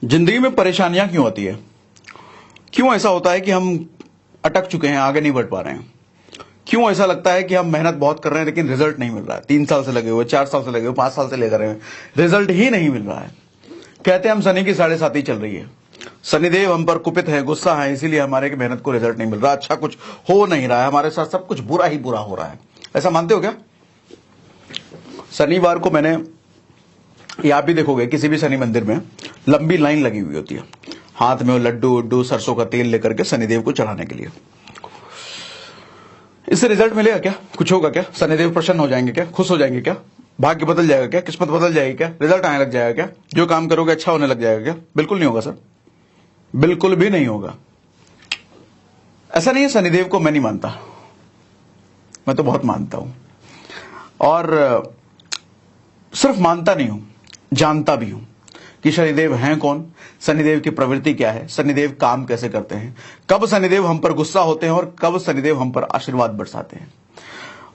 जिंदगी में परेशानियां क्यों आती है? क्यों ऐसा होता है कि हम अटक चुके हैं, आगे नहीं बढ़ पा रहे हैं? क्यों ऐसा लगता है कि हम मेहनत बहुत कर रहे हैं लेकिन रिजल्ट नहीं मिल रहा है? 3 साल से लगे हुए, 4 साल से लगे हुए, 5 साल से लेकर रहे हैं, रिजल्ट ही नहीं मिल रहा है। कहते हैं हम शनि की 7.5 चल रही है, शनिदेव हम पर कुपित है, गुस्सा है, इसीलिए हमारे की मेहनत को रिजल्ट नहीं मिल रहा, अच्छा कुछ हो नहीं रहा है, हमारे साथ सब कुछ बुरा ही बुरा हो रहा है। ऐसा मानते हो क्या? शनिवार को मैंने, या आप भी देखोगे किसी भी शनि मंदिर में लंबी लाइन लगी हुई होती है, हाथ में वो लड्डू उड्डू सरसों का तेल लेकर के शनिदेव को चढ़ाने के लिए। इससे रिजल्ट मिलेगा क्या? कुछ होगा क्या? शनिदेव प्रसन्न हो जाएंगे क्या? खुश हो जाएंगे क्या? भाग्य बदल जाएगा क्या? किस्मत बदल जाएगी क्या? रिजल्ट आने लग जाएगा क्या? जो काम करोगे अच्छा होने लग जाएगा क्या? बिल्कुल नहीं होगा सर, बिल्कुल भी नहीं होगा। ऐसा नहीं है शनिदेव को मैं नहीं मानता, मैं तो बहुत मानता हूं, और सिर्फ मानता नहीं हूं, जानता भी हूं कि शनिदेव हैं कौन, शनिदेव की प्रवृत्ति क्या है, शनिदेव काम कैसे करते हैं, कब शनिदेव हम पर गुस्सा होते हैं और कब शनिदेव हम पर आशीर्वाद बरसाते हैं।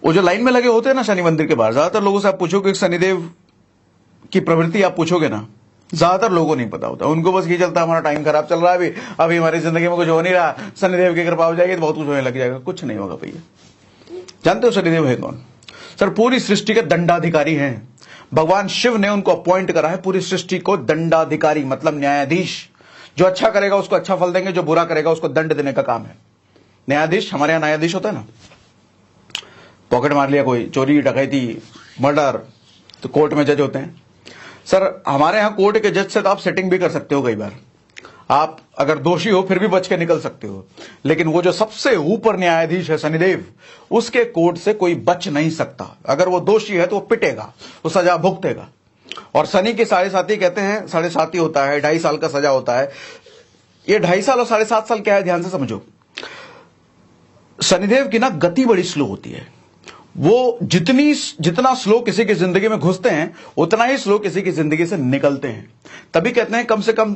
वो जो लाइन में लगे होते हैं ना शनि मंदिर के बाहर, ज्यादातर लोगों से आप पूछोगे शनिदेव की प्रवृत्ति, आप पूछोगे ना, ज्यादातर लोगों को नहीं पता होता। उनको बस ये चलता है हमारा टाइम खराब चल रहा है, अभी हमारी जिंदगी में कुछ हो नहीं रहा, शनिदेव की कृपा हो जाएगी तो बहुत कुछ होने लग जाएगा। कुछ नहीं होगा भैया। जानते हो शनिदेव है कौन? सर पूरी सृष्टि के दंडाधिकारी हैं। भगवान शिव ने उनको अपॉइंट करा है पूरी सृष्टि को दंडाधिकारी, मतलब न्यायाधीश। जो अच्छा करेगा उसको अच्छा फल देंगे, जो बुरा करेगा उसको दंड देने का काम है। न्यायाधीश, हमारे यहां न्यायाधीश होता है ना, पॉकेट मार लिया कोई, चोरी डकैती मर्डर, तो कोर्ट में जज होते हैं। सर हमारे यहां कोर्ट के जज से तो आप सेटिंग भी कर सकते हो, कई बार आप अगर दोषी हो फिर भी बच के निकल सकते हो, लेकिन वो जो सबसे ऊपर न्यायाधीश है शनिदेव, उसके कोर्ट से कोई बच नहीं सकता। अगर वो दोषी है तो वो पिटेगा, वो सजा भुगतेगा। और शनि के 7.5 कहते हैं, 7.5 होता है, 2.5 साल का सजा होता है। ये 2.5 साल और 7.5 साल क्या है, ध्यान से समझो। शनिदेव की ना गति बड़ी स्लो होती है। वो जितना स्लो किसी की जिंदगी में घुसते हैं उतना ही स्लो किसी की जिंदगी से निकलते हैं। तभी कहते हैं कम से कम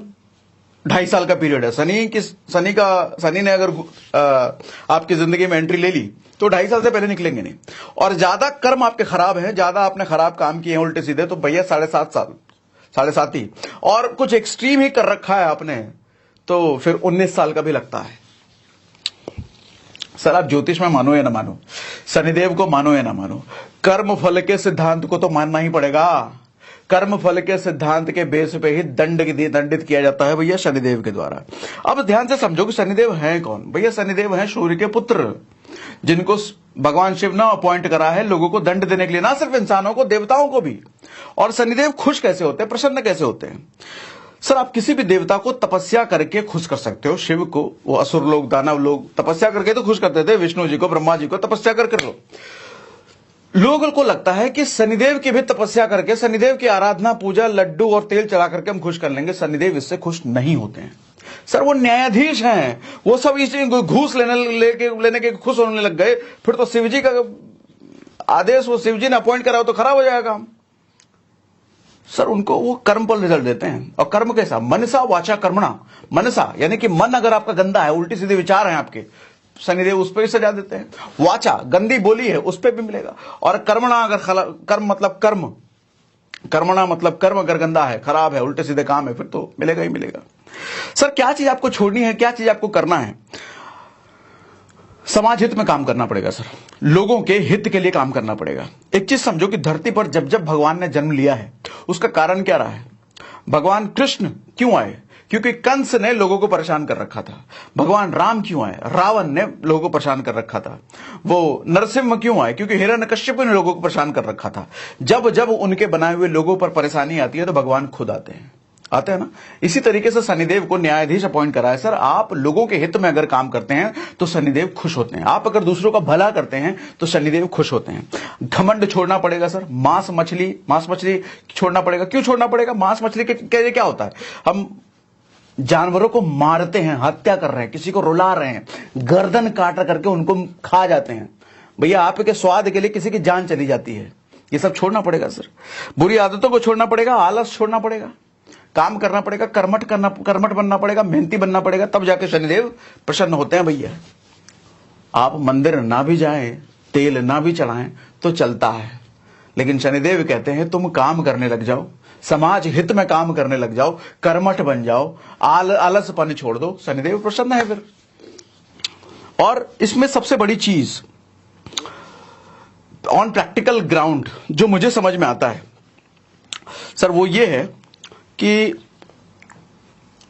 2.5 साल का पीरियड है। शनि ने अगर आपकी जिंदगी में एंट्री ले ली तो 2.5 साल से पहले निकलेंगे नहीं। और ज्यादा कर्म आपके खराब हैं, ज्यादा आपने खराब काम किए हैं उल्टे सीधे, तो भैया 7.5 साल, 7.5 ही। और कुछ एक्सट्रीम ही कर रखा है आपने तो फिर 19 साल का भी लगता है। सर आप ज्योतिष में मानो या ना मानो, शनिदेव को मानो या ना मानो, कर्म फल के सिद्धांत को तो मानना ही पड़ेगा। कर्म फल के सिद्धांत के बेस पे ही दंडित किया जाता है भैया शनिदेव के द्वारा। अब ध्यान से समझो कि शनिदेव हैं कौन। भैया शनिदेव हैं सूर्य के पुत्र, जिनको भगवान शिव ने अपॉइंट करा है लोगों को दंड देने के लिए, ना सिर्फ इंसानों को, देवताओं को भी। और शनिदेव खुश कैसे होते हैं, प्रसन्न कैसे होते हैं? सर आप किसी भी देवता को तपस्या करके खुश कर सकते हो। शिव को वो असुर लोग, दानव लोग तपस्या करके तो खुश करते थे, विष्णु जी को, ब्रह्मा जी को तपस्या करके लो। लोगों को लगता है कि शनिदेव की भी तपस्या करके, शनिदेव की आराधना, पूजा, लड्डू और तेल चढ़ा करके हम खुश कर लेंगे। शनिदेव इससे खुश नहीं होते हैं। सर वो न्यायाधीश हैं, वो सब इसी घूस लेने के खुश होने लग गए, फिर तो शिवजी का आदेश वो शिवजी ने अपॉइंट करा हो तो खराब हो जाएगा काम। सर उनको वो कर्म पर रिजल्ट देते हैं। और कर्म कैसा? मनसा वाचा कर्मणा। मनसा यानी कि मन अगर आपका गंदा है, उल्टी सीधे विचार हैं आपके, शनिदेव उस पर भी सजा देते हैं। वाचा गंदी बोली है, उस पर भी मिलेगा। और कर्मणा अगर कर्म मतलब कर्म, कर्मणा मतलब कर्म अगर गंदा है, खराब है, उल्टे सीधे काम है, फिर तो मिलेगा ही मिलेगा। सर क्या चीज आपको छोड़नी है, क्या चीज आपको करना है? समाज हित में काम करना पड़ेगा सर, लोगों के हित के लिए काम करना पड़ेगा। एक चीज समझो कि धरती पर जब जब भगवान ने जन्म लिया है उसका कारण क्या रहा है? भगवान कृष्ण क्यों आए? क्योंकि कंस ने लोगों को परेशान कर रखा था। भगवान राम क्यों आए? रावण ने लोगों को परेशान कर रखा था। वो नरसिंह क्यों आए? क्योंकि हिरण्यकश्यप ने लोगों को परेशान कर रखा था। जब जब उनके बनाए हुए लोगों पर परेशानी आती है तो भगवान खुद आते हैं ना। इसी तरीके से शनिदेव को न्यायाधीश अपॉइंट करा है। सर आप लोगों के हित में अगर काम करते हैं तो शनिदेव खुश होते हैं। आप अगर दूसरों का भला करते हैं तो शनिदेव खुश होते हैं। घमंड छोड़ना पड़ेगा सर, मांस मछली छोड़ना पड़ेगा। क्यों छोड़ना पड़ेगा? मांस मछली के क्या होता है? हम जानवरों को मारते हैं, हत्या कर रहे हैं, किसी को रुला रहे हैं, गर्दन काट करके उनको खा जाते हैं। भैया आपके स्वाद के लिए किसी की जान चली जाती है। ये सब छोड़ना पड़ेगा सर। बुरी आदतों को छोड़ना पड़ेगा, आलस छोड़ना पड़ेगा, काम करना पड़ेगा, कर्मठ बनना पड़ेगा, मेहनती बनना पड़ेगा, तब जाके शनिदेव प्रसन्न होते हैं भैया। आप मंदिर ना भी जाएं, तेल ना भी चढ़ाएं तो चलता है, लेकिन शनिदेव कहते हैं तुम काम करने लग जाओ, समाज हित में काम करने लग जाओ, कर्मठ बन जाओ, आलसपन छोड़ दो, शनिदेव प्रसन्न है फिर। और इसमें सबसे बड़ी चीज ऑन प्रैक्टिकल ग्राउंड जो मुझे समझ में आता है सर, वो ये है कि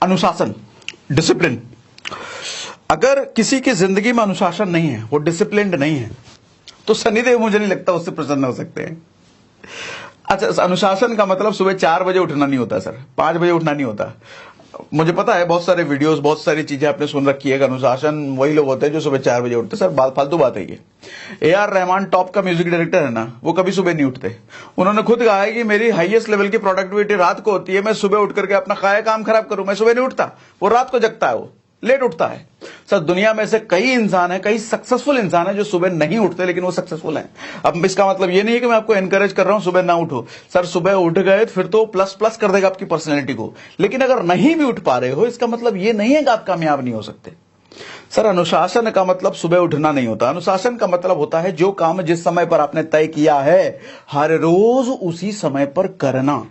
अनुशासन, डिसिप्लिन। अगर किसी की जिंदगी में अनुशासन नहीं है, वो डिसिप्लिन्ड नहीं है, तो शनिदेव मुझे नहीं लगता उससे प्रसन्न हो सकते हैं। अच्छा, अनुशासन का मतलब सुबह 4 बजे उठना नहीं होता सर, 5 बजे उठना नहीं होता। मुझे पता है बहुत सारे वीडियोस, बहुत सारी चीजें आपने सुन रखी है। अनुशासन वही लोग होते हैं जो सुबह 4 बजे उठते। सर फालतू बात है ये। AR रहमान टॉप का म्यूजिक डायरेक्टर है ना, वो कभी सुबह नहीं उठते। उन्होंने खुद कहा है कि मेरी हाईएस्ट लेवल की प्रोडक्टिविटी रात को होती है, मैं सुबह उठ करके अपना काया काम खराब करूं, मैं सुबह नहीं उठता। वो रात को जगता है, वो लेट उठता है। सर दुनिया में से कई इंसान है, कई सक्सेसफुल इंसान है जो सुबह नहीं उठते लेकिन वो सक्सेसफुल हैं। अब इसका मतलब ये नहीं है कि मैं आपको एनकरेज कर रहा हूं सुबह ना उठो। सर सुबह उठ गए फिर तो प्लस प्लस कर देगा आपकी पर्सनैलिटी को, लेकिन अगर नहीं भी उठ पा रहे हो इसका मतलब ये नहीं है कि आप कामयाब नहीं हो सकते। सर अनुशासन का मतलब सुबह उठना नहीं होता। अनुशासन का मतलब होता है जो काम जिस समय पर आपने तय किया है हर रोज उसी समय पर करना।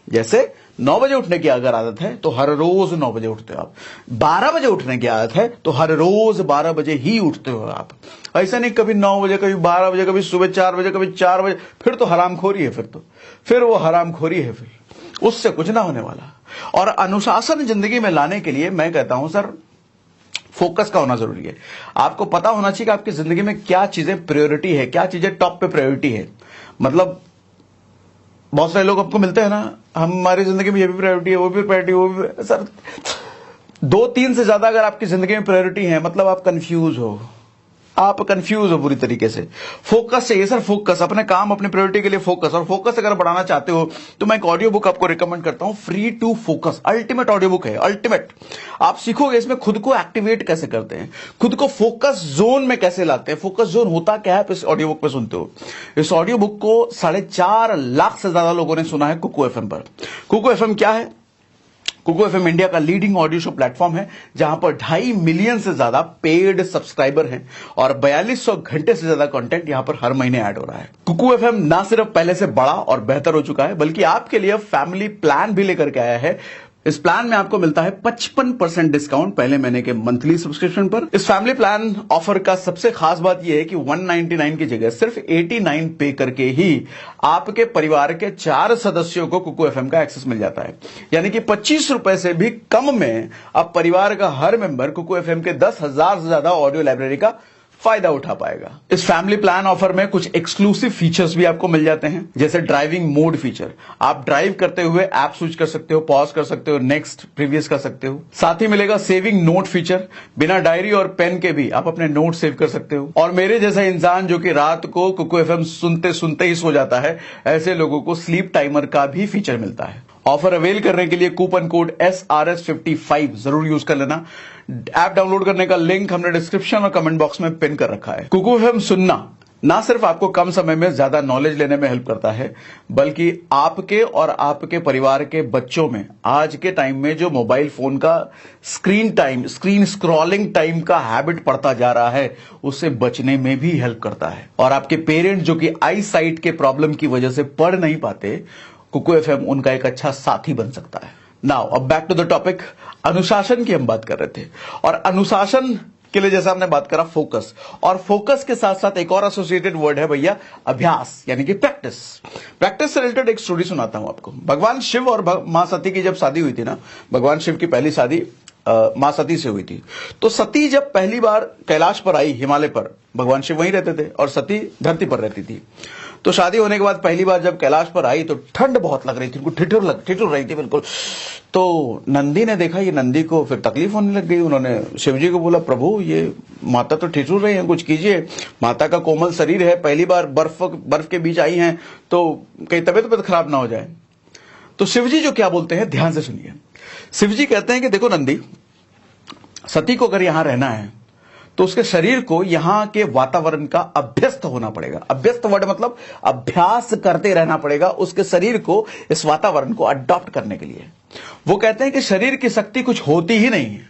जैसे 9 बजे उठने की अगर आदत है तो हर रोज 9 बजे उठते हो आप। 12 बजे उठने की आदत है तो हर रोज 12 बजे ही उठते हो आप। ऐसा नहीं कभी 9 बजे, कभी 12 बजे, कभी सुबह 4 बजे, कभी 4 बजे, फिर तो हरामखोरी है। फिर वो हरामखोरी है, फिर उससे कुछ ना होने वाला। और अनुशासन जिंदगी में लाने के लिए मैं कहता हूं सर फोकस का होना जरूरी है। आपको पता होना चाहिए कि आपकी जिंदगी में क्या चीजें प्रायोरिटी है, क्या चीजें टॉप पे प्रायोरिटी है। मतलब बहुत सारे लोग आपको मिलते हैं ना, हमारी जिंदगी में ये भी प्रायोरिटी है, वो भी प्रायोरिटी, वो भी। सर 2-3 से ज्यादा अगर आपकी जिंदगी में प्रायोरिटी है मतलब आप कंफ्यूज हो, आप कंफ्यूज हो पूरी तरीके से। फोकस चाहिए सर, फोकस, अपने काम अपने प्रायोरिटी के लिए फोकस। और फोकस अगर बढ़ाना चाहते हो तो मैं एक ऑडियो बुक आपको रिकमेंड करता हूं, free to focus. Ultimate audio book है, अल्टीमेट। आप सीखोगे इसमें खुद को एक्टिवेट कैसे करते हैं, खुद को फोकस जोन में कैसे लाते हैं, फोकस जोन होता क्या है, आप इस ऑडियो बुक में सुनते हो। इस ऑडियो बुक को 4.5 लाख से ज्यादा लोगों ने सुना है कुकू FM पर। कुकू FM क्या है? कुकू FM इंडिया का लीडिंग ऑडियो शो प्लेटफॉर्म है जहां पर 2.5 मिलियन से ज्यादा पेड सब्सक्राइबर हैं और 4200 घंटे से ज्यादा कंटेंट यहां पर हर महीने ऐड हो रहा है। कुकू FM ना सिर्फ पहले से बड़ा और बेहतर हो चुका है बल्कि आपके लिए फैमिली प्लान भी लेकर के आया है। इस प्लान में आपको मिलता है 55% डिस्काउंट पहले महीने के मंथली सब्सक्रिप्शन पर। इस फैमिली प्लान ऑफर का सबसे खास बात यह है कि 199 की जगह सिर्फ 89 पे करके ही आपके परिवार के 4 सदस्यों को कुकू FM का एक्सेस मिल जाता है। यानी कि 25 रुपए से भी कम में अब परिवार का हर मेंबर कुकू FM के 10,000 से ज्यादा ऑडियो लाइब्रेरी का फायदा उठा पाएगा। इस फैमिली प्लान ऑफर में कुछ एक्सक्लूसिव फीचर्स भी आपको मिल जाते हैं, जैसे ड्राइविंग मोड फीचर। आप ड्राइव करते हुए ऐप स्विच कर सकते हो, पॉज कर सकते हो, नेक्स्ट, प्रीवियस कर सकते हो। साथ ही मिलेगा सेविंग नोट फीचर, बिना डायरी और पेन के भी आप अपने नोट सेव कर सकते हो। और मेरे जैसा इंसान जो कि रात को कुकू FM सुनते सुनते ही सो जाता है, ऐसे लोगों को स्लीप टाइमर का भी फीचर मिलता है। ऑफर अवेल करने के लिए कूपन कोड SRS55 जरूर यूज कर लेना। ऐप डाउनलोड करने का लिंक हमने डिस्क्रिप्शन और कमेंट बॉक्स में पिन कर रखा है। कुकू FM सुनना ना सिर्फ आपको कम समय में ज्यादा नॉलेज लेने में हेल्प करता है बल्कि आपके और आपके परिवार के बच्चों में आज के टाइम में जो मोबाइल फोन का स्क्रीन स्क्रॉलिंग टाइम का हैबिट पड़ता जा रहा है उससे बचने में भी हेल्प करता है। और आपके पेरेंट्स जो कि आई साइट के प्रॉब्लम की वजह से पढ़ नहीं पाते, कुकू FM उनका एक अच्छा साथी बन सकता है। नाउ अब बैक टू द टॉपिक, अनुशासन की हम बात कर रहे थे। और अनुशासन के लिए जैसा हमने बात करा फोकस, और फोकस के साथ साथ एक और एसोसिएटेड वर्ड है भैया, अभ्यास, यानी कि प्रैक्टिस। प्रैक्टिस से रिलेटेड एक स्टोरी सुनाता हूं आपको। भगवान शिव और मां सती की जब शादी हुई थी ना, भगवान शिव की पहली शादी मां सती से हुई थी। तो सती जब पहली बार कैलाश पर आई, हिमालय पर, भगवान शिव वहीं रहते थे और सती धरती पर रहती थी। तो शादी होने के बाद पहली बार जब कैलाश पर आई तो ठंड बहुत लग रही थी, उनको ठिठुर रही थी बिल्कुल। तो नंदी ने देखा, ये नंदी को फिर तकलीफ होने लग गई। उन्होंने शिवजी को बोला, प्रभु ये माता तो ठिठुर रही हैं, कुछ कीजिए। माता का कोमल शरीर है, पहली बार बर्फ के बीच आई हैं, तो कहीं तबीयत खराब ना हो जाए। तो शिवजी जो क्या बोलते हैं ध्यान से सुनिए। शिवजी कहते हैं कि देखो नंदी, सती को अगर यहां रहना है तो उसके शरीर को यहां के वातावरण का अभ्यस्त होना पड़ेगा। अभ्यस्त वर्ड मतलब अभ्यास करते रहना पड़ेगा उसके शरीर को, इस वातावरण को अडॉप्ट करने के लिए। वो कहते हैं कि शरीर की शक्ति कुछ होती ही नहीं है,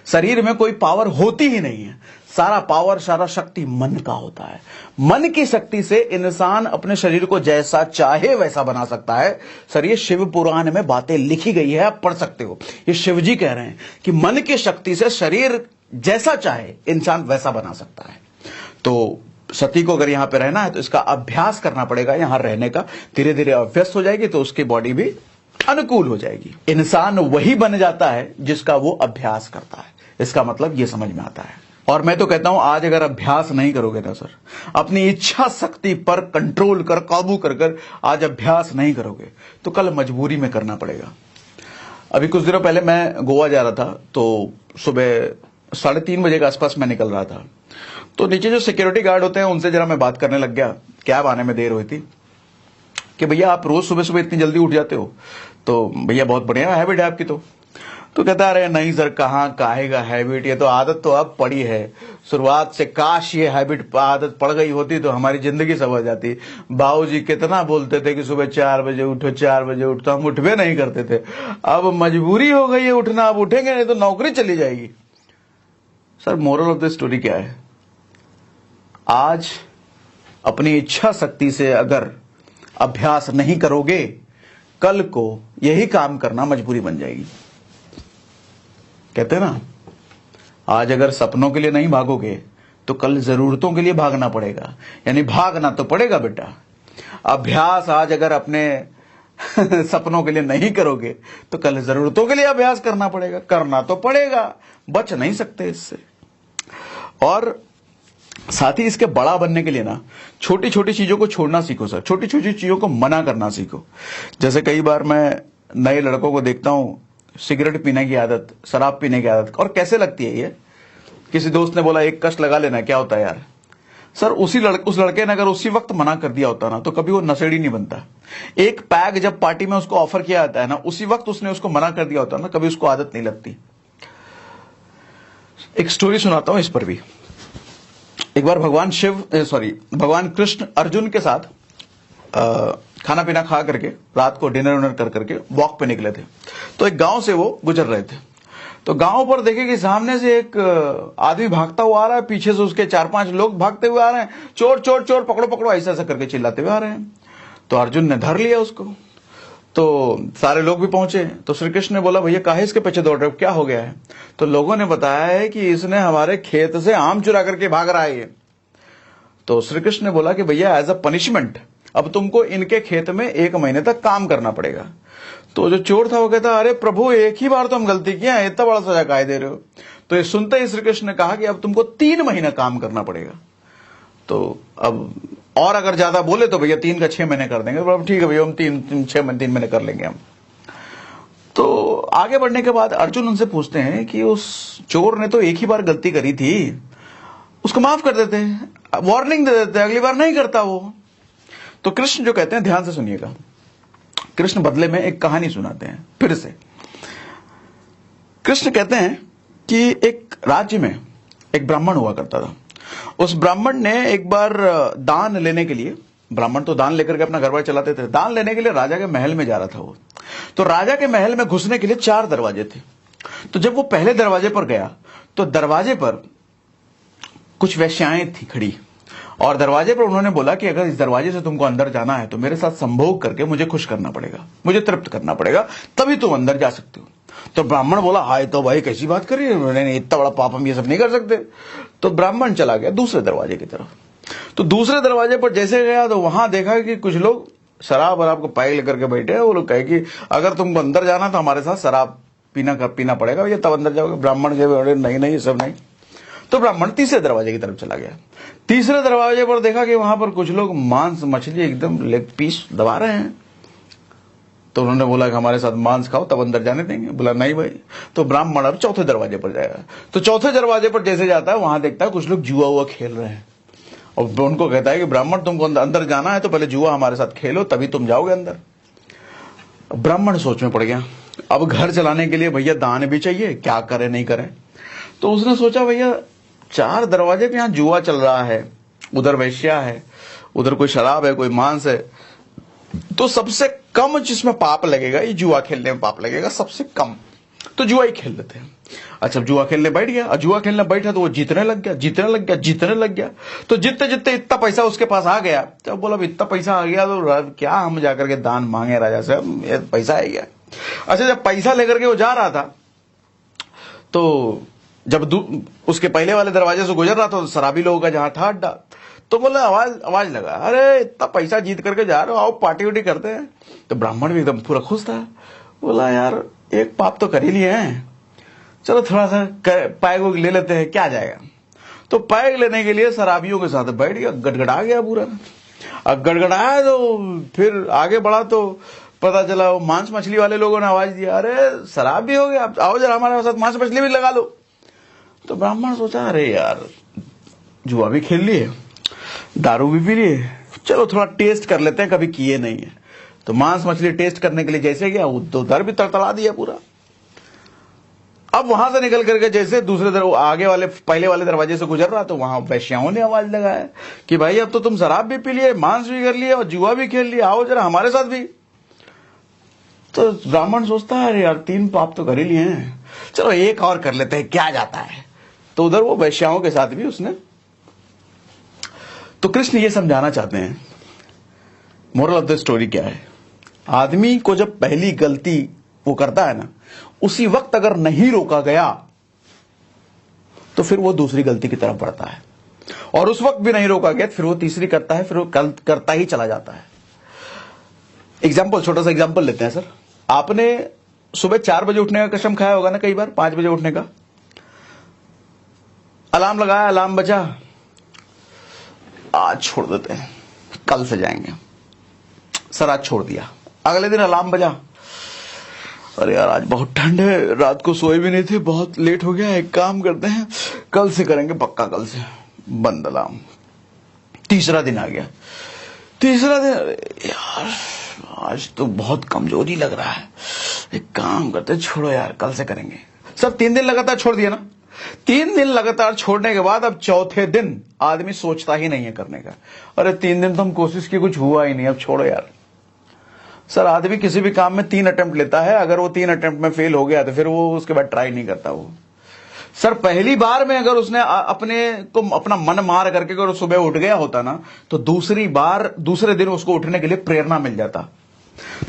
शरीर में कोई पावर होती ही नहीं है। सारा पावर, सारा शक्ति मन का होता है। मन की शक्ति से इंसान अपने शरीर को जैसा चाहे वैसा बना सकता है। सर, ये शिव पुराण में बातें लिखी गई है, आप पढ़ सकते हो। ये शिव जी कह रहे हैं कि मन की शक्ति से शरीर जैसा चाहे इंसान वैसा बना सकता है। तो सती को अगर यहां पे रहना है तो इसका अभ्यास करना पड़ेगा, यहां रहने का। धीरे धीरे अभ्यस्त हो जाएगी तो उसकी बॉडी भी अनुकूल हो जाएगी। इंसान वही बन जाता है जिसका वो अभ्यास करता है। इसका मतलब ये समझ में आता है। और मैं तो कहता हूं, आज अगर अभ्यास नहीं करोगे ना सर, अपनी इच्छा शक्ति पर कंट्रोल कर, काबू कर आज अभ्यास नहीं करोगे तो कल मजबूरी में करना पड़ेगा। अभी कुछ दिनों पहले मैं गोवा जा रहा था, तो सुबह 3:30 बजे के आसपास मैं निकल रहा था। तो नीचे जो सिक्योरिटी गार्ड होते हैं उनसे जरा मैं बात करने लग गया। कैब आने में देर हुई थी कि भैया आप रोज सुबह सुबह इतनी जल्दी उठ जाते हो? तो भैया बहुत बढ़िया हैबिट है आपकी। तो कहता अरे नहीं सर, कहाँ काहेगा हैबिट, ये तो आदत तो अब पड़ी है। शुरुआत से काश ये हैबिट आदत पड़ गई होती तो हमारी जिंदगी संवर जाती। बाबूजी कितना बोलते थे कि सुबह 4 बजे उठो, 4 बजे उठो, हम उठवे नहीं करते थे। अब मजबूरी हो गई है उठना, अब उठेंगे नहीं तो नौकरी चली जाएगी। Sir, moral of the story क्या है? आज अपनी इच्छा शक्ति से अगर अभ्यास नहीं करोगे, कल को यही काम करना मजबूरी बन जाएगी। कहते हैं ना, आज अगर सपनों के लिए नहीं भागोगे तो कल जरूरतों के लिए भागना पड़ेगा। यानी भागना तो पड़ेगा बेटा। अभ्यास आज अगर अपने सपनों के लिए नहीं करोगे तो कल जरूरतों के लिए अभ्यास करना पड़ेगा। करना तो पड़ेगा, बच नहीं सकते इससे। और साथ ही इसके बड़ा बनने के लिए ना, छोटी छोटी चीजों को छोड़ना सीखो सर। छोटी छोटी चीजों को मना करना सीखो। जैसे कई बार मैं नए लड़कों को देखता हूं, सिगरेट पीने की आदत, शराब पीने की आदत। और कैसे लगती है ये? किसी दोस्त ने बोला एक कश लगा लेना, क्या होता है यार? सर, उस लड़के ने अगर उसी वक्त मना कर दिया होता ना तो कभी वो नशेड़ी नहीं बनता। एक पैग जब पार्टी में उसको ऑफर किया जाता है ना, उसी वक्त उसने उसको मना कर दिया होता ना, कभी उसको आदत नहीं लगती। एक स्टोरी सुनाता हूं इस पर भी। एक बार भगवान कृष्ण अर्जुन के साथ खाना पीना खा करके, रात को डिनर कर करके वॉक पे निकले थे। तो एक गांव से वो गुजर रहे थे। तो गांव पर देखे कि सामने से एक आदमी भागता हुआ आ रहा है, पीछे से उसके 4-5 लोग भागते हुए आ रहे हैं। चोर चोर चोर, पकड़ो पकड़ो, ऐसा ऐसा करके चिल्लाते हुए आ रहे हैं। तो अर्जुन ने धर लिया उसको। तो सारे लोग भी पहुंचे। तो श्री कृष्ण ने बोला, भैया काहे इसके पीछे दौड़ रहे हो, क्या हो गया है? तो लोगों ने बताया है कि इसने हमारे खेत से आम चुरा करके भाग रहा है ये। तो श्री कृष्ण ने बोला कि भैया एज अ पनिशमेंट अब तुमको इनके खेत में 1 महीने तक काम करना पड़ेगा। तो जो चोर था वो कहता, अरे प्रभु, एक ही बार तो हम गलती किया है, इतना बड़ा सजा काहे दे रहे हो? तो ये सुनते ही श्री कृष्ण ने कहा कि अब तुमको 3 महीना काम करना पड़ेगा। तो अब और अगर ज्यादा बोले तो भैया 3 का 6 महीने कर देंगे। तो ठीक है भैया, हम 3 महीने कर लेंगे हम। तो आगे बढ़ने के बाद अर्जुन उनसे पूछते हैं कि उस चोर ने तो एक ही बार गलती करी थी, उसको माफ कर देते हैं, वार्निंग दे देते हैं, अगली बार नहीं करता वो। तो कृष्ण जो कहते हैं, ध्यान से सुनिएगा, कृष्ण बदले में एक कहानी सुनाते हैं। फिर से कृष्ण कहते हैं कि एक राज्य में एक ब्राह्मण हुआ करता था। उस ब्राह्मण ने एक बार दान लेने के लिए, ब्राह्मण तो दान लेकर के अपना घर बार चलाते थे, दान लेने के लिए राजा के महल में जा रहा था वो। तो राजा के महल में घुसने के लिए 4 दरवाजे थे। तो जब वो पहले दरवाजे पर गया तो दरवाजे पर कुछ वेश्याएं थी खड़ी, और दरवाजे पर उन्होंने बोला कि अगर इस दरवाजे से तुमको अंदर जाना है तो मेरे साथ संभोग करके मुझे खुश करना पड़ेगा, मुझे तृप्त करना पड़ेगा, तभी तुम अंदर जा सकते हो। तो ब्राह्मण बोला, हाय तो भाई कैसी बात कर रही है, नहीं इतना बड़ा पाप हम ये सब नहीं कर सकते। तो ब्राह्मण चला गया दूसरे दरवाजे की तरफ। तो दूसरे दरवाजे पर जैसे गया तो वहां देखा कि कुछ लोग शराब आपको पैक लेकर के बैठे हैं। वो लोग कहे कि अगर तुमको अंदर जाना तो हमारे साथ शराब पीना पड़ेगा, ये तब अंदर जाओगे। ब्राह्मण के नहीं ये सब नहीं। तो ब्राह्मण तीसरे दरवाजे की तरफ चला गया। तीसरे दरवाजे पर देखा कि वहां पर कुछ लोग मांस मछली एकदम लेग पीस दबा रहे हैं। तो उन्होंने बोला कि हमारे साथ मांस खाओ तब अंदर जाने देंगे। बोला नहीं भाई। तो ब्राह्मण अब चौथे दरवाजे पर जाएगा। तो चौथे दरवाजे पर जैसे जाता है वहां देखता है कुछ लोग जुआ हुआ खेल रहे हैं, और उनको कहता है कि ब्राह्मण तुमको अंदर जाना है तो पहले जुआ हमारे साथ खेलो तभी तुम जाओगे अंदर। ब्राह्मण सोच में पड़ गया, अब घर चलाने के लिए भैया दान भी चाहिए, क्या करे नहीं करे। तो उसने सोचा भैया 4 दरवाजे पे यहां जुआ चल रहा है, उधर वैश्या है, उधर कोई शराब है, कोई मांस है, तो सबसे कम जिसमें पाप लगेगा ये जुआ खेलने में पाप लगेगा सबसे कम, तो जुआ ही खेल लेते हैं। अच्छा जुआ खेलने बैठ गया, और जुआ खेलने बैठा तो वो जीतने लग गया, जीतने लग गया, जीतने लग गया। तो जितने जितने इतना पैसा उसके पास आ गया, तो बोला अब इतना पैसा आ गया तो क्या हम जाकर के दान मांगे राजा से, ये पैसा है गया। अच्छा जब पैसा लेकर के वो जा रहा था, तो जब उसके पहले वाले दरवाजे से गुजर रहा था, तो शराबी लोगों का जहां था अड्डा, तो बोला आवाज लगा, अरे इतना पैसा जीत करके जा रहे हो, आओ पार्टी वार्टी करते हैं। तो ब्राह्मण भी एकदम पूरा खुश था, बोला यार एक पाप तो कर ही लिए हैं, चलो थोड़ा सा पैग ले लेते हैं, क्या जाएगा। तो पैग लेने के लिए शराबियों के साथ बैठ गया, गड़गड़ा गया पूरा। अब गड़गड़ाया तो फिर आगे बढ़ा, तो पता चला वो मांस मछली वाले लोगों ने आवाज दिया, अरे शराब भी हो गया, आओ जरा हमारे साथ मांस मछली भी लगा लो। तो ब्राह्मण सोचा अरे यार जुआ भी खेल लिए, दारू भी पी लिए, चलो थोड़ा टेस्ट कर लेते हैं, कभी किए नहीं है। तो मांस मछली टेस्ट करने के लिए जैसे गया, उधर भी तड़तड़ा दिया पूरा। अब वहां से निकल करके जैसे दूसरे आगे वाले पहले वाले दरवाजे से गुजर रहा, तो वहां वैश्याओं ने आवाज लगाया कि भाई अब तो तुम शराब भी पी लिए, मांस भी कर लिए और जुआ भी खेल लिया, आओ जरा हमारे साथ भी। तो ब्राह्मण सोचता है अरे यार 3 पाप तो कर ही लिए हैं, चलो एक और कर लेते हैं, क्या जाता है। तो उधर वो वैश्याओं के साथ भी उसने। तो कृष्ण ये समझाना चाहते हैं, मोरल ऑफ द स्टोरी क्या है, आदमी को जब पहली गलती वो करता है ना, उसी वक्त अगर नहीं रोका गया तो फिर वो दूसरी गलती की तरफ बढ़ता है, और उस वक्त भी नहीं रोका गया फिर वो तीसरी करता है, फिर वो करता ही चला जाता है। एग्जाम्पल, छोटा सा एग्जाम्पल लेते हैं सर। आपने सुबह 4 बजे उठने का कसम खाया होगा ना, कई बार 5 बजे उठने का। अलार्म लगाया, अलार्म बजा, आज छोड़ देते हैं, कल से जाएंगे। सर आज छोड़ दिया, अगले दिन अलार्म बजा, अरे यार आज बहुत ठंड है, रात को सोए भी नहीं थे, बहुत लेट हो गया, एक काम करते हैं कल से करेंगे, पक्का कल से, बंद अलार्म। तीसरा दिन आ गया, तीसरा दिन, अरे यार आज तो बहुत कमजोरी लग रहा है, एक काम करते हैं, छोड़ो यार कल से करेंगे। सब 3 दिन लगातार छोड़ दिया ना। 3 दिन लगातार छोड़ने के बाद अब चौथे दिन आदमी सोचता ही नहीं है करने का, अरे 3 दिन तो हम कोशिश की, कुछ हुआ ही नहीं, अब छोड़ो यार। सर आदमी किसी भी काम में 3 अटेम्प्ट लेता है, अगर वो 3 अटेम्प्ट में फेल हो गया तो फिर वो उसके बाद ट्राई नहीं करता वो। सर पहली बार में अगर उसने अपने को अपना मन मार करके अगर सुबह उठ गया होता ना, तो दूसरी बार दूसरे दिन उसको उठने के लिए प्रेरणा मिल जाता।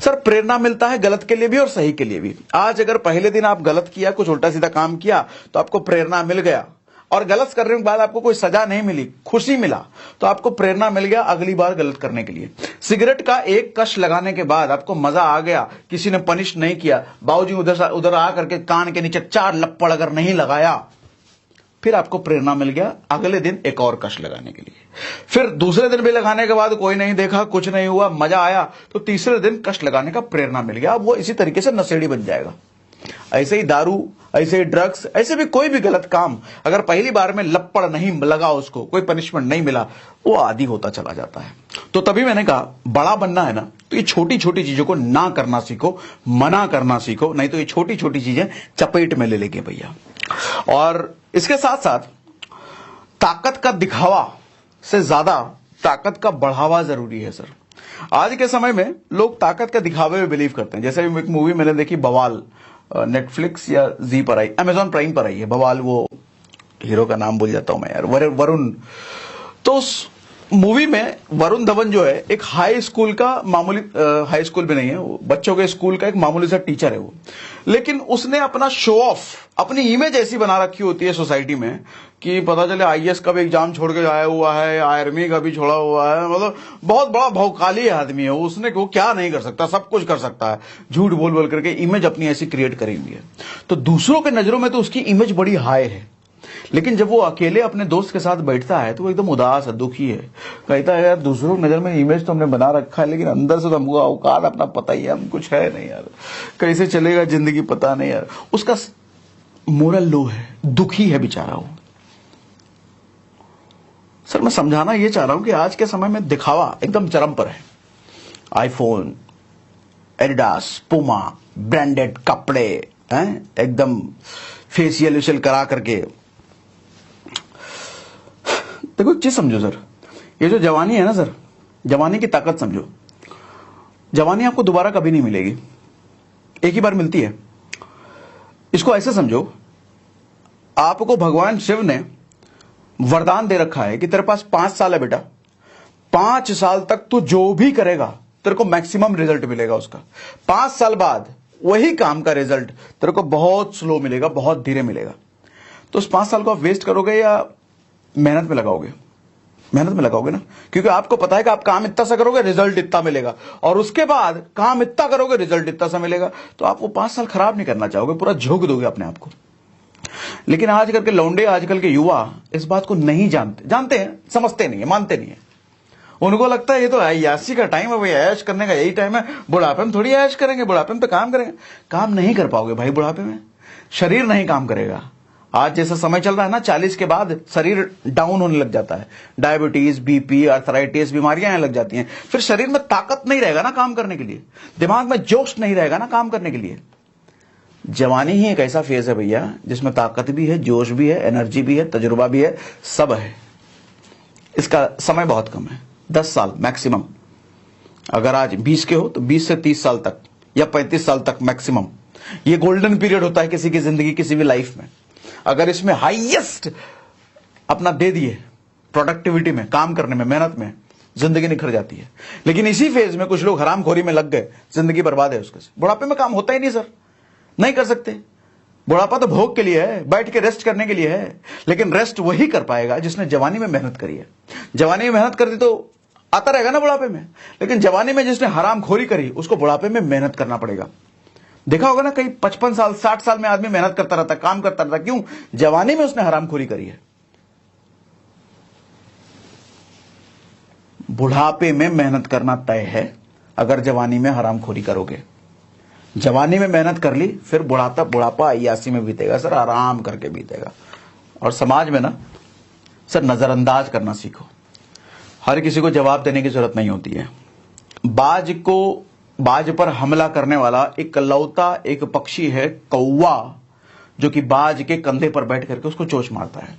सर प्रेरणा मिलता है गलत के लिए भी और सही के लिए भी। आज अगर पहले दिन आप गलत किया, कुछ उल्टा सीधा काम किया, तो आपको प्रेरणा मिल गया, और गलत करने के बाद आपको कोई सजा नहीं मिली, खुशी मिला, तो आपको प्रेरणा मिल गया अगली बार गलत करने के लिए। सिगरेट का एक कश लगाने के बाद आपको मजा आ गया, किसी ने पनिश नहीं किया, बाबूजी उधर आ करके कान के नीचे 4 लप्पड़ अगर नहीं लगाया, फिर आपको प्रेरणा मिल गया अगले दिन एक और कश लगाने के लिए। फिर दूसरे दिन भी लगाने के बाद कोई नहीं देखा, कुछ नहीं हुआ, मजा आया, तो तीसरे दिन कश लगाने का प्रेरणा मिल गया। अब वो इसी तरीके से नशेड़ी बन जाएगा। ऐसे ही दारू, ऐसे ही ड्रग्स, ऐसे भी कोई भी गलत काम अगर पहली बार में लप्पड़ नहीं लगा, उसको कोई पनिशमेंट नहीं मिला, वो आदी होता चला जाता है। तो तभी मैंने कहा बड़ा बनना है ना, तो ये छोटी छोटी चीजों को ना करना सीखो, मना करना सीखो, नहीं तो ये छोटी छोटी चीजें चपेट में ले लेंगे भैया। और इसके साथ साथ ताकत का दिखावा से ज्यादा ताकत का बढ़ावा जरूरी है सर। आज के समय में लोग ताकत के दिखावे में बिलीव करते हैं। जैसे एक मूवी मैंने देखी बवाल, नेटफ्लिक्स या जी पर आई, अमेजॉन प्राइम पर आई है बवाल, वो हीरो का नाम भूल जाता हूं मैं यार, वरुण। तो उस मूवी में वरुण धवन जो है एक हाई स्कूल का मामूली, हाई स्कूल भी नहीं है वो, बच्चों के स्कूल का एक मामूली सा टीचर है वो, लेकिन उसने अपना शो ऑफ, अपनी इमेज ऐसी बना रखी होती है सोसाइटी में कि पता चले आईएएस का भी एग्जाम छोड़ के आया हुआ है, आर्मी का भी छोड़ा हुआ है, मतलब बहुत बड़ा भौकाली आदमी है उसने, वो क्या नहीं कर सकता, सब कुछ कर सकता है, झूठ बोल बोल करके इमेज अपनी ऐसी क्रिएट करी हुई है। तो दूसरों के नजरों में तो उसकी इमेज बड़ी हाई है, लेकिन जब वो अकेले अपने दोस्त के साथ बैठता है तो वो एकदम उदास है, दुखी है, कहता है यार दूसरों की नजर में इमेज तो हमने बना रखा है, लेकिन अंदर से तो हमको औकात अपना पता ही है, हम कुछ है नहीं यार, कैसे चलेगा जिंदगी पता नहीं यार। उसका मोरल लो है, दुखी है बेचारा वो। सर मैं समझाना ये चाह रहा हूं कि आज के समय में दिखावा एकदम चरम पर है। आईफोन, एडिडास, पुमा, ब्रांडेड कपड़े हैं, एकदम फेशियल वेशियल करा करके। देखो एक चीज समझो सर, ये जो जवानी है ना सर, जवानी की ताकत समझो। जवानी आपको दोबारा कभी नहीं मिलेगी, एक ही बार मिलती है। इसको ऐसे समझो आपको भगवान शिव ने वरदान दे रखा है कि तेरे पास 5 साल है बेटा, 5 साल तक तू जो भी करेगा तेरे को मैक्सिमम रिजल्ट मिलेगा उसका। 5 साल बाद वही काम का रिजल्ट तेरे को बहुत स्लो मिलेगा, बहुत धीरे मिलेगा। तो उस 5 साल को आप वेस्ट करोगे या मेहनत में लगाओगे? मेहनत में लगाओगे ना, क्योंकि आपको पता है कि आप काम इतना सा करोगे रिजल्ट इतना मिलेगा, और उसके बाद काम इतना करोगे रिजल्ट इतना सा मिलेगा। तो आप वो 5 साल खराब नहीं करना चाहोगे, पूरा झोंक दोगे अपने आप को। लेकिन आजकल के लौंडे, आजकल के युवा इस बात को नहीं जानते, जानते हैं, समझते नहीं है, मानते नहीं है। उनको लगता है ये तो अय्यासी का टाइम है भाई, ऐश करने का यही टाइम है, बुढ़ापे में थोड़ी ऐश करेंगे, बुढ़ापे में तो काम करेंगे। काम नहीं कर पाओगे भाई बुढ़ापे में, शरीर नहीं काम करेगा। आज जैसा समय चल रहा है ना, 40 के बाद शरीर डाउन होने लग जाता है, डायबिटीज, बीपी, अर्थराइटिस, बीमारियां आने लग जाती हैं। फिर शरीर में ताकत नहीं रहेगा ना काम करने के लिए, दिमाग में जोश नहीं रहेगा ना काम करने के लिए। जवानी ही एक ऐसा फेज है भैया जिसमें ताकत भी है, जोश भी है, एनर्जी भी है, तजुर्बा भी है, सब है। इसका समय बहुत कम है, 10 साल मैक्सिमम। अगर आज 20 के हो तो 20 से 30 साल तक या 35 साल तक मैक्सिमम, ये गोल्डन पीरियड होता है किसी की जिंदगी, किसी भी लाइफ में। अगर इसमें हाईएस्ट अपना दे दिए प्रोडक्टिविटी में, काम करने में, मेहनत में, जिंदगी निखर जाती है। लेकिन इसी फेज में कुछ लोग हरामखोरी में लग गए, जिंदगी बर्बाद है उसके। बुढ़ापे में काम होता ही नहीं सर, नहीं कर सकते। बुढ़ापा तो भोग के लिए है, बैठ के रेस्ट करने के लिए है। लेकिन रेस्ट वही कर पाएगा जिसने जवानी में मेहनत करी है। जवानी में मेहनत कर दी तो आता रहेगा ना बुढ़ापे में, लेकिन जवानी में जिसने हरामखोरी करी उसको बुढ़ापे में मेहनत करना पड़ेगा। देखा होगा ना, कहीं 55 साल 60 साल में आदमी मेहनत करता रहता, काम करता रहता, क्यों? जवानी में उसने हरामखोरी करी है। बुढ़ापे में मेहनत करना तय है अगर जवानी में हरामखोरी करोगे। जवानी में मेहनत कर ली, फिर बुढ़ापा अय्यासी में बीतेगा सर, आराम करके बीतेगा। और समाज में ना सर नजरअंदाज करना सीखो। हर किसी को जवाब देने की जरूरत नहीं होती है। बाज पर हमला करने वाला इकलौता एक पक्षी है कौवा, जो कि बाज के कंधे पर बैठ करके उसको चोंच मारता है।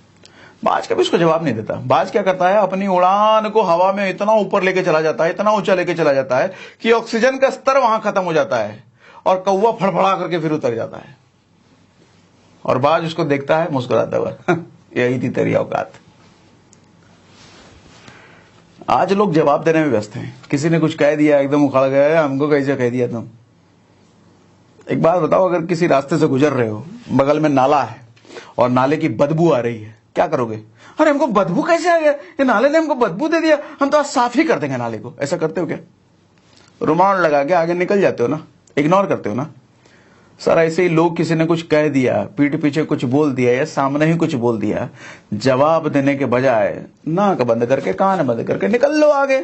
बाज कभी उसको जवाब नहीं देता। बाज क्या करता है, अपनी उड़ान को हवा में इतना ऊपर लेके चला जाता है, इतना ऊंचा लेके चला जाता है कि ऑक्सीजन का स्तर वहां खत्म हो जाता है, और कौवा फड़फड़ा करके फिर उतर जाता है। और बाज उसको देखता है मुस्कुराता हुआ, यही थी तेरी औकात। आज लोग जवाब देने में व्यस्त हैं। किसी ने कुछ कह दिया, एकदम उखड़ गए, हमको कैसे कह दिया तुम। एक बात बताओ, अगर किसी रास्ते से गुजर रहे हो, बगल में नाला है और नाले की बदबू आ रही है, क्या करोगे? अरे हमको बदबू कैसे आ गया, ये नाले ने हमको बदबू दे दिया, हम तो आज साफ ही कर देंगे नाले को। ऐसा करते हो क्या? रुमाल लगा के आगे निकल जाते हो ना, इग्नोर करते हो ना। सर ऐसे ही लोग, किसी ने कुछ कह दिया, पीठ पीछे कुछ बोल दिया या सामने ही कुछ बोल दिया, जवाब देने के बजाय नाक बंद करके, कान बंद करके निकल लो आगे।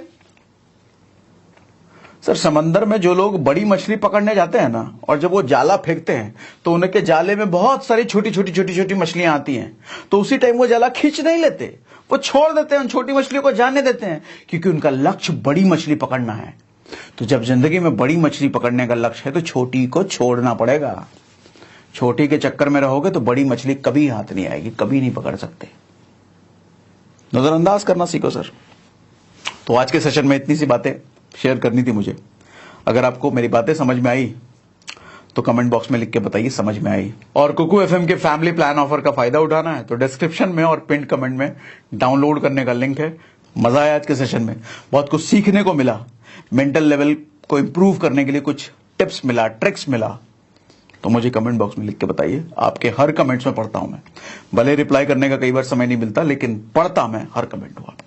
सर समंदर में जो लोग बड़ी मछली पकड़ने जाते हैं ना, और जब वो जाला फेंकते हैं तो उनके जाले में बहुत सारी छोटी छोटी मछलियां आती हैं, तो उसी टाइम वो जाला खींच नहीं लेते, वो छोड़ देते हैं, उन छोटी मछलियों को जाने देते हैं, क्योंकि उनका लक्ष्य बड़ी मछली पकड़ना है। तो जब जिंदगी में बड़ी मछली पकड़ने का लक्ष्य है तो छोटी को छोड़ना पड़ेगा। छोटी के चक्कर में रहोगे तो बड़ी मछली कभी हाथ नहीं आएगी, कभी नहीं पकड़ सकते। नजरअंदाज करना सीखो सर। तो आज के सेशन में इतनी सी बातें शेयर करनी थी मुझे। अगर आपको मेरी बातें समझ में आई तो कमेंट बॉक्स में लिख के बताइए समझ में आई। और कुकू एफएम के फैमिली प्लान ऑफर का फायदा उठाना है तो डिस्क्रिप्शन में और पिन कमेंट में डाउनलोड करने का लिंक है। मजा आया आज के सेशन में, बहुत कुछ सीखने को मिला, मेंटल लेवल को इंप्रूव करने के लिए कुछ टिप्स मिला, ट्रिक्स मिला। तो मुझे कमेंट बॉक्स में लिख के बताइए। आपके हर कमेंट्स में पढ़ता हूं मैं, भले रिप्लाई करने का कई बार समय नहीं मिलता, लेकिन पढ़ता मैं हर कमेंट हूं आपका।